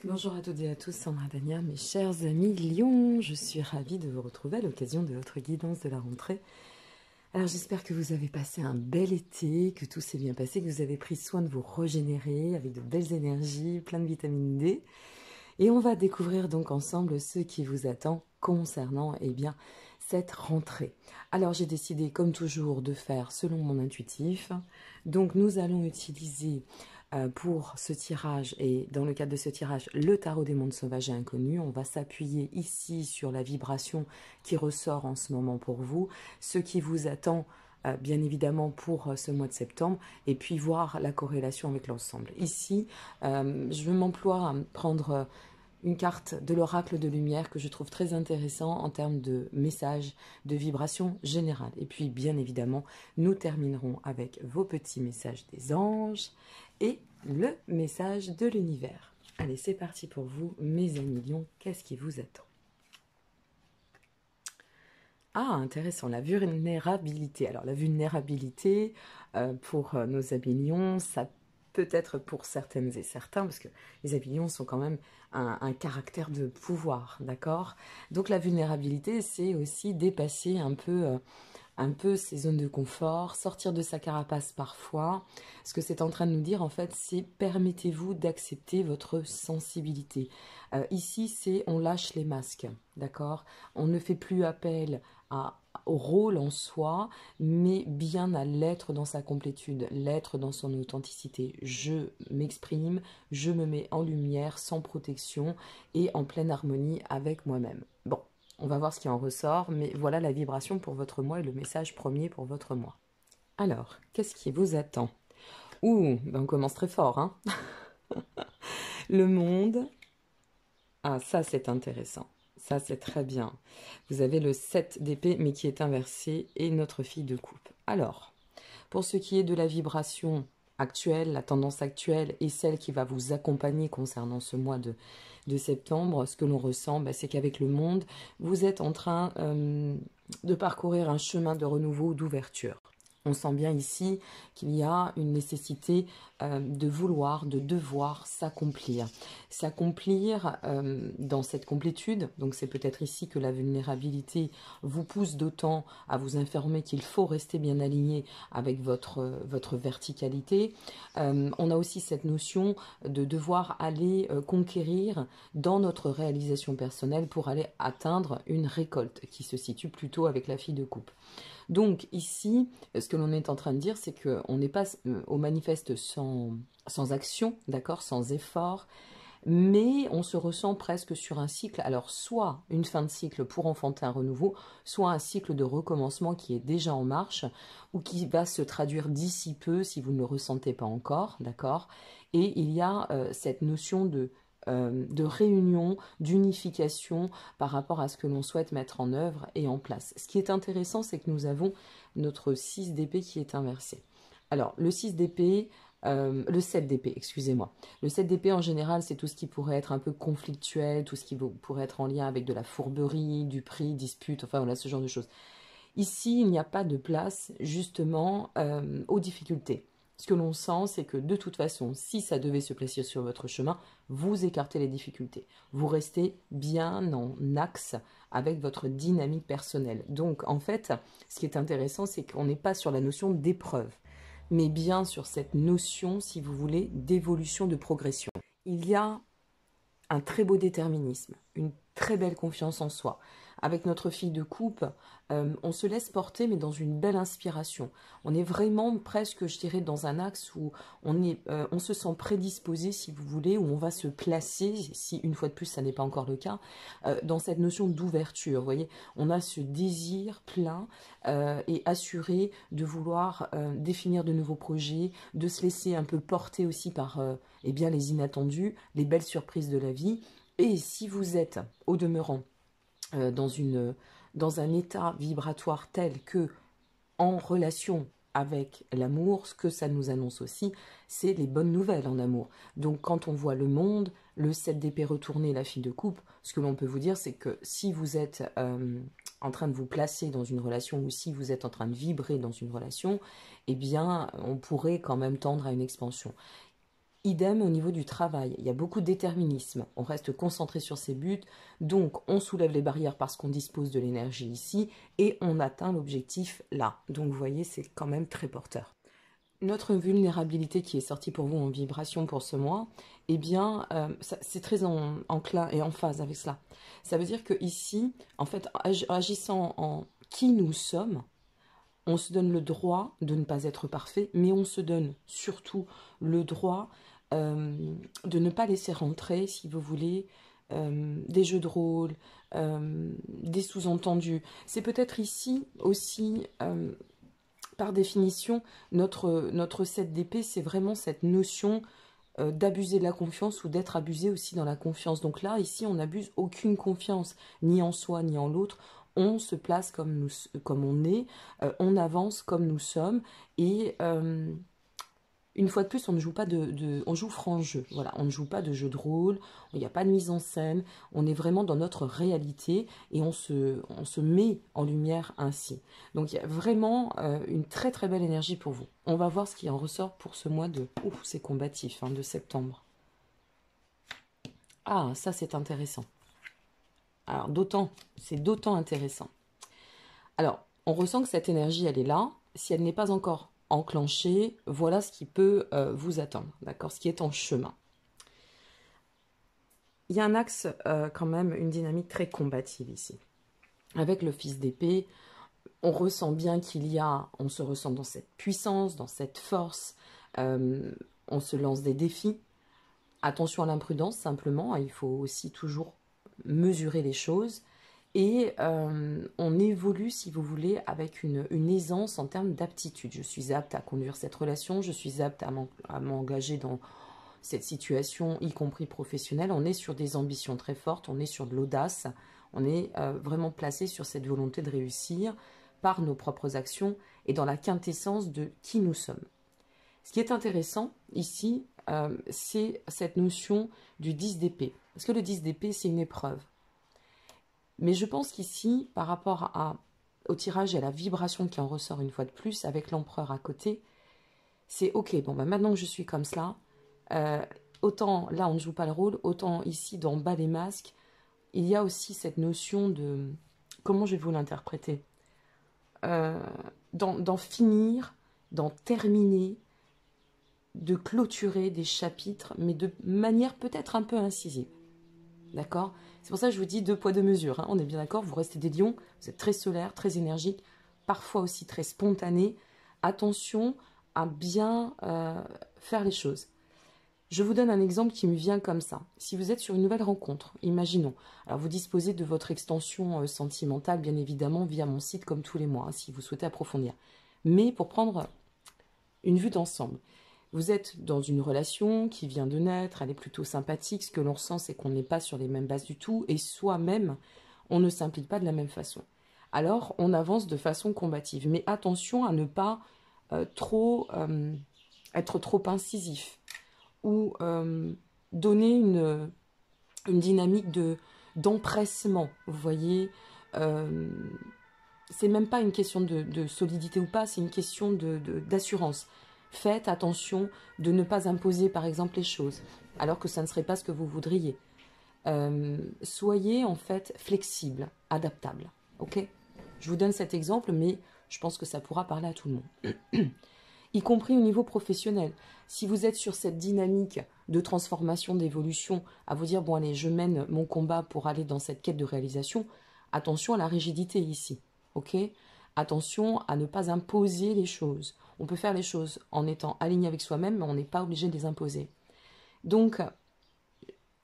Bonjour à toutes et à tous, Sandra Dania, mes chers amis Lion. Je suis ravie de vous retrouver à l'occasion de votre guidance de la rentrée. Alors j'espère que vous avez passé un bel été, que tout s'est bien passé, que vous avez pris soin de vous régénérer avec de belles énergies, plein de vitamine D. Et on va découvrir donc ensemble ce qui vous attend concernant cette rentrée. Alors j'ai décidé comme toujours de faire selon mon intuitif. Donc nous allons utiliser pour ce tirage, et dans le cadre de ce tirage, le tarot des mondes sauvages et inconnus. On va s'appuyer ici sur la vibration qui ressort en ce moment pour vous, ce qui vous attend bien évidemment pour ce mois de septembre, et puis voir la corrélation avec l'ensemble. Ici, je m'emploie à prendre une carte de l'oracle de lumière que je trouve très intéressant en termes de message, de vibration générale. Et puis, bien évidemment, nous terminerons avec vos petits messages des anges et le message de l'univers. Allez, c'est parti pour vous, mes amis lions. Qu'est-ce qui vous attend? Ah, intéressant, la vulnérabilité. Alors, la vulnérabilité, pour nos amis lions, ça peut être pour certaines et certains, parce que les amis lions sont quand même un caractère de pouvoir, d'accord? Donc, la vulnérabilité, c'est aussi dépasser un peu ses zones de confort, sortir de sa carapace parfois. Ce que c'est en train de nous dire, en fait, c'est permettez-vous d'accepter votre sensibilité. Ici, c'est on lâche les masques, d'accord? On ne fait plus appel au rôle en soi, mais bien à l'être dans sa complétude, l'être dans son authenticité. Je m'exprime, je me mets en lumière, sans protection et en pleine harmonie avec moi-même. Bon. On va voir ce qui en ressort, mais voilà la vibration pour votre mois et le message premier pour votre mois. Alors, qu'est-ce qui vous attend? Ouh, ben on commence très fort, hein. Le monde. Ah, ça c'est intéressant. Ça c'est très bien. Vous avez le 7 d'épée, mais qui est inversé, et notre fille de coupe. Alors, pour ce qui est de la vibration actuelle, la tendance actuelle et celle qui va vous accompagner concernant ce mois de septembre, ce que l'on ressent, c'est qu'avec le monde, vous êtes en train de parcourir un chemin de renouveau, d'ouverture. On sent bien ici qu'il y a une nécessité de vouloir, de devoir s'accomplir. S'accomplir dans cette complétude, donc c'est peut-être ici que la vulnérabilité vous pousse d'autant à vous informer qu'il faut rester bien aligné avec votre verticalité. On a aussi cette notion de devoir aller conquérir dans notre réalisation personnelle pour aller atteindre une récolte qui se situe plutôt avec la fille de coupe. Donc ici, ce que l'on est en train de dire, c'est qu'on n'est pas au manifeste sans action, d'accord, sans effort, mais on se ressent presque sur un cycle, alors soit une fin de cycle pour enfanter un renouveau, soit un cycle de recommencement qui est déjà en marche, ou qui va se traduire d'ici peu si vous ne le ressentez pas encore, d'accord. Et il y a cette notion de réunion, d'unification par rapport à ce que l'on souhaite mettre en œuvre et en place. Ce qui est intéressant, c'est que nous avons notre 6 d'épée qui est inversé. Alors, le 6 d'épée, le 7 d'épée, excusez-moi. Le 7 d'épée, en général, c'est tout ce qui pourrait être un peu conflictuel, tout ce qui pourrait être en lien avec de la fourberie, du prix, dispute, enfin voilà, ce genre de choses. Ici, il n'y a pas de place, justement, aux difficultés. Ce que l'on sent, c'est que de toute façon, si ça devait se placer sur votre chemin, vous écartez les difficultés. Vous restez bien en axe avec votre dynamique personnelle. Donc, en fait, ce qui est intéressant, c'est qu'on n'est pas sur la notion d'épreuve, mais bien sur cette notion, si vous voulez, d'évolution, de progression. Il y a un très beau déterminisme, une très belle confiance en soi. Avec notre fille de coupe, on se laisse porter, mais dans une belle inspiration. On est vraiment presque, je dirais, dans un axe où on se sent prédisposé, si vous voulez, où on va se placer, si une fois de plus ça n'est pas encore le cas, dans cette notion d'ouverture. Vous voyez, on a ce désir plein et assuré de vouloir définir de nouveaux projets, de se laisser un peu porter aussi par les inattendus, les belles surprises de la vie. Et si vous êtes, au demeurant, dans un état vibratoire tel que, en relation avec l'amour, ce que ça nous annonce aussi, c'est les bonnes nouvelles en amour. Donc quand on voit le monde, le 7 d'épée retourné, la fille de coupe, ce que l'on peut vous dire, c'est que si vous êtes en train de vous placer dans une relation, ou si vous êtes en train de vibrer dans une relation, eh bien, on pourrait quand même tendre à une expansion. Idem au niveau du travail, il y a beaucoup de déterminisme, on reste concentré sur ses buts, donc on soulève les barrières parce qu'on dispose de l'énergie ici, et on atteint l'objectif là. Donc vous voyez, c'est quand même très porteur. Notre vulnérabilité qui est sortie pour vous en vibration pour ce mois, eh bien, c'est très enclin et en phase avec cela. Ça veut dire que ici, en fait, agissant en qui nous sommes, on se donne le droit de ne pas être parfait, mais on se donne surtout le droit de ne pas laisser rentrer, si vous voulez, des jeux de rôle, des sous-entendus. C'est peut-être ici aussi, par définition, notre 7 d'épée, c'est vraiment cette notion d'abuser de la confiance ou d'être abusé aussi dans la confiance. Donc là, ici, on n'abuse aucune confiance, ni en soi, ni en l'autre. On se place comme on est, on avance comme nous sommes, et une fois de plus, on ne joue pas on joue franc jeu. Voilà, on ne joue pas de jeu de rôle, il n'y a pas de mise en scène, on est vraiment dans notre réalité et on se met en lumière ainsi. Donc il y a vraiment une très très belle énergie pour vous. On va voir ce qui en ressort pour ce mois de... Ouf, c'est combatif, hein, de septembre. Ah, ça c'est intéressant. Alors c'est d'autant intéressant. Alors, on ressent que cette énergie, elle est là. Si elle n'est pas encore enclenchée, voilà ce qui peut vous attendre, d'accord? Ce qui est en chemin. Il y a un axe, quand même, une dynamique très combative ici. Avec le fils d'épée, on ressent bien on se ressent dans cette puissance, dans cette force, on se lance des défis. Attention à l'imprudence, simplement, il faut aussi toujours mesurer les choses. Et on évolue, si vous voulez, avec une aisance en termes d'aptitude. Je suis apte à conduire cette relation, je suis apte à m'engager dans cette situation, y compris professionnelle. On est sur des ambitions très fortes, on est sur de l'audace, on est vraiment placé sur cette volonté de réussir par nos propres actions et dans la quintessence de qui nous sommes. Ce qui est intéressant ici, c'est cette notion du 10 d'épée. Parce que le 10 d'épée, c'est une épreuve. Mais je pense qu'ici, par rapport au tirage et à la vibration qui en ressort une fois de plus, avec l'empereur à côté, c'est ok, bon, bah maintenant que je suis comme cela, autant là on ne joue pas le rôle, autant ici dans bas les masques, il y a aussi cette notion de, comment je vais vous l'interpréter, d'en finir, d'en terminer, de clôturer des chapitres, mais de manière peut-être un peu incisive. D'accord? C'est pour ça que je vous dis 2 poids 2 mesures. Hein. On est bien d'accord, vous restez des lions, vous êtes très solaire, très énergique, parfois aussi très spontané. Attention à bien faire les choses. Je vous donne un exemple qui me vient comme ça. Si vous êtes sur une nouvelle rencontre, imaginons. Alors vous disposez de votre extension sentimentale, bien évidemment, via mon site comme tous les mois, hein, si vous souhaitez approfondir. Mais pour prendre une vue d'ensemble. Vous êtes dans une relation qui vient de naître, elle est plutôt sympathique, ce que l'on ressent c'est qu'on n'est pas sur les mêmes bases du tout, et soi-même, on ne s'implique pas de la même façon. Alors, on avance de façon combative, mais attention à ne pas être trop incisif, ou donner une dynamique d'empressement, vous voyez. C'est même pas une question de solidité ou pas, c'est une question d'assurance. Faites attention de ne pas imposer, par exemple, les choses, alors que ça ne serait pas ce que vous voudriez. Soyez, en fait, flexible, adaptable. Ok? Je vous donne cet exemple, mais je pense que ça pourra parler à tout le monde. Y compris au niveau professionnel. Si vous êtes sur cette dynamique de transformation, d'évolution, à vous dire, bon allez, je mène mon combat pour aller dans cette quête de réalisation, attention à la rigidité ici. Ok? Attention à ne pas imposer les choses. On peut faire les choses en étant aligné avec soi-même, mais on n'est pas obligé de les imposer. Donc,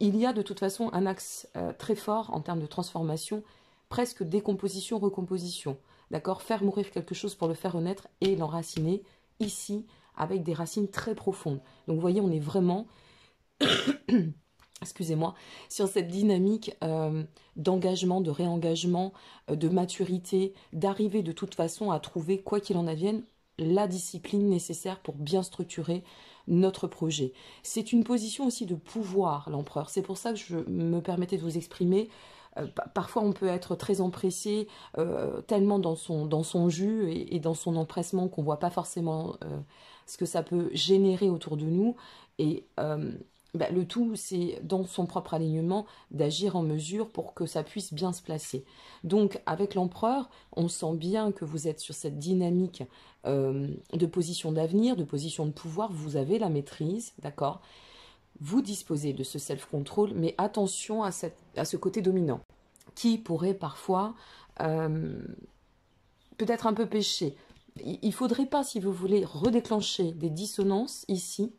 il y a de toute façon un axe très fort en termes de transformation, presque décomposition, recomposition. D'accord? Faire mourir quelque chose pour le faire renaître et l'enraciner ici avec des racines très profondes. Donc, vous voyez, on est vraiment... excusez-moi, sur cette dynamique d'engagement, de réengagement, de maturité, d'arriver de toute façon à trouver, quoi qu'il en advienne, la discipline nécessaire pour bien structurer notre projet. C'est une position aussi de pouvoir, l'empereur. C'est pour ça que je me permettais de vous exprimer. Parfois, on peut être très empressé, tellement dans son jus et dans son empressement qu'on ne voit pas forcément ce que ça peut générer autour de nous. Et le tout, c'est dans son propre alignement d'agir en mesure pour que ça puisse bien se placer. Donc, avec l'empereur, on sent bien que vous êtes sur cette dynamique de position d'avenir, de position de pouvoir. Vous avez la maîtrise, d'accord? Vous disposez de ce self-control, mais attention à ce côté dominant, qui pourrait parfois peut-être un peu pécher. Il ne faudrait pas, si vous voulez, redéclencher des dissonances ici,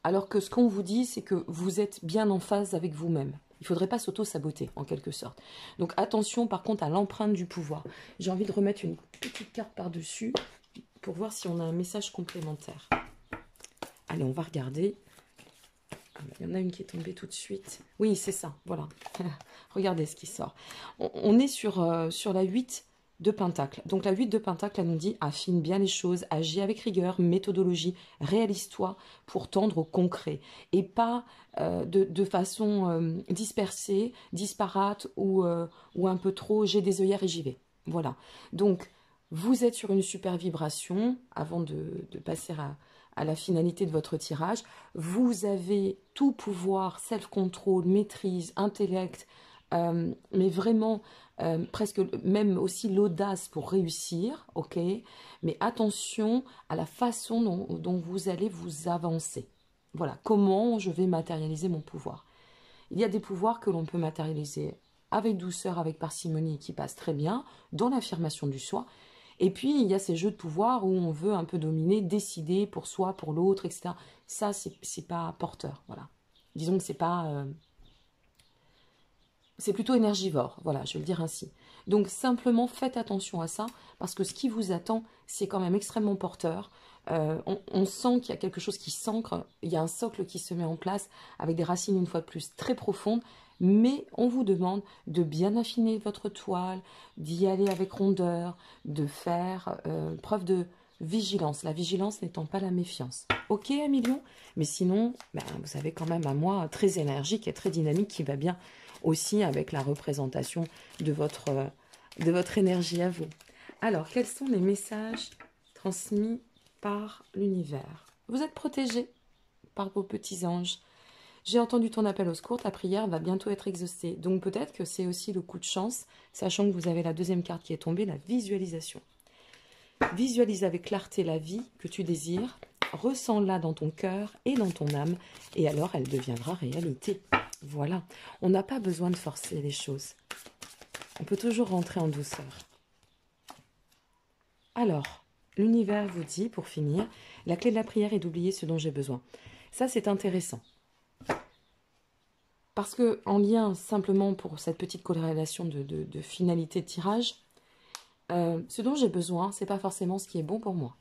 alors que ce qu'on vous dit, c'est que vous êtes bien en phase avec vous-même. Il ne faudrait pas s'auto-saboter, en quelque sorte. Donc attention, par contre, à l'empreinte du pouvoir. J'ai envie de remettre une petite carte par-dessus pour voir si on a un message complémentaire. Allez, on va regarder. Ah, il y en a une qui est tombée tout de suite. Oui, c'est ça, voilà. Regardez ce qui sort. On est sur la 8 de Pentacle. Donc la 8 de Pentacle, elle nous dit affine bien les choses, agis avec rigueur, méthodologie, réalise-toi pour tendre au concret et pas de façon dispersée, disparate ou un peu trop j'ai des œillères et j'y vais. Voilà. Donc vous êtes sur une super vibration avant de passer à la finalité de votre tirage. Vous avez tout pouvoir, self-control, maîtrise, intellect, mais vraiment presque même aussi l'audace pour réussir, ok? Mais attention à la façon dont vous allez vous avancer. Voilà, comment je vais matérialiser mon pouvoir. Il y a des pouvoirs que l'on peut matérialiser avec douceur, avec parcimonie, qui passent très bien, dans l'affirmation du soi. Et puis, il y a ces jeux de pouvoir où on veut un peu dominer, décider pour soi, pour l'autre, etc. Ça, c'est pas porteur, voilà. Disons que c'est pas... c'est plutôt énergivore, voilà, je vais le dire ainsi. Donc simplement faites attention à ça, parce que ce qui vous attend, c'est quand même extrêmement porteur. On sent qu'il y a quelque chose qui s'ancre, il y a un socle qui se met en place, avec des racines une fois de plus très profondes, mais on vous demande de bien affiner votre toile, d'y aller avec rondeur, de faire preuve de vigilance. La vigilance n'étant pas la méfiance. Ok, Amilion? Mais sinon, vous avez quand même un mois très énergique et très dynamique qui va bien aussi avec la représentation de votre énergie à vous. Alors, quels sont les messages transmis par l'univers? Vous êtes protégé par vos petits anges. J'ai entendu ton appel au secours, ta prière va bientôt être exaucée. Donc peut-être que c'est aussi le coup de chance, sachant que vous avez la deuxième carte qui est tombée, la visualisation. Visualise avec clarté la vie que tu désires, ressens-la dans ton cœur et dans ton âme, et alors elle deviendra réalité. Voilà, on n'a pas besoin de forcer les choses. On peut toujours rentrer en douceur. Alors, l'univers vous dit, pour finir, la clé de la prière est d'oublier ce dont j'ai besoin. Ça, c'est intéressant. Parce que, en lien simplement pour cette petite corrélation de finalité de tirage, ce dont j'ai besoin, c'est pas forcément ce qui est bon pour moi.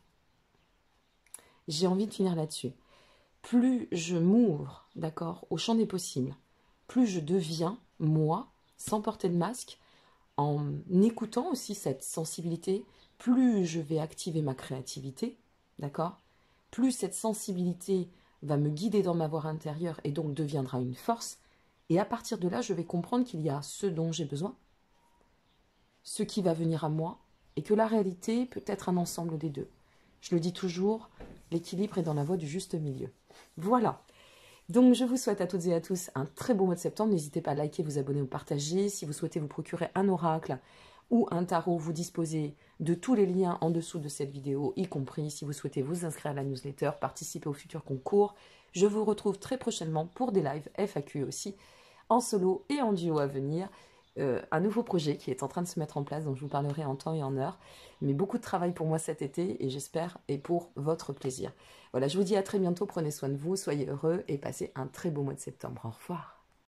J'ai envie de finir là-dessus. Plus je m'ouvre, d'accord, au champ des possibles, plus je deviens, moi, sans porter de masque, en écoutant aussi cette sensibilité, plus je vais activer ma créativité, d'accord? Plus cette sensibilité va me guider dans ma voie intérieure et donc deviendra une force. Et à partir de là, je vais comprendre qu'il y a ce dont j'ai besoin, ce qui va venir à moi, et que la réalité peut être un ensemble des deux. Je le dis toujours, l'équilibre est dans la voie du juste milieu. Voilà. Donc, je vous souhaite à toutes et à tous un très beau mois de septembre. N'hésitez pas à liker, vous abonner ou partager. Si vous souhaitez vous procurer un oracle ou un tarot, vous disposez de tous les liens en dessous de cette vidéo, y compris si vous souhaitez vous inscrire à la newsletter, participer au futur concours. Je vous retrouve très prochainement pour des lives FAQ aussi, en solo et en duo à venir. Un nouveau projet qui est en train de se mettre en place, dont je vous parlerai en temps et en heure. Mais beaucoup de travail pour moi cet été, et j'espère, et pour votre plaisir. Voilà, je vous dis à très bientôt, prenez soin de vous, soyez heureux, et passez un très beau mois de septembre. Au revoir.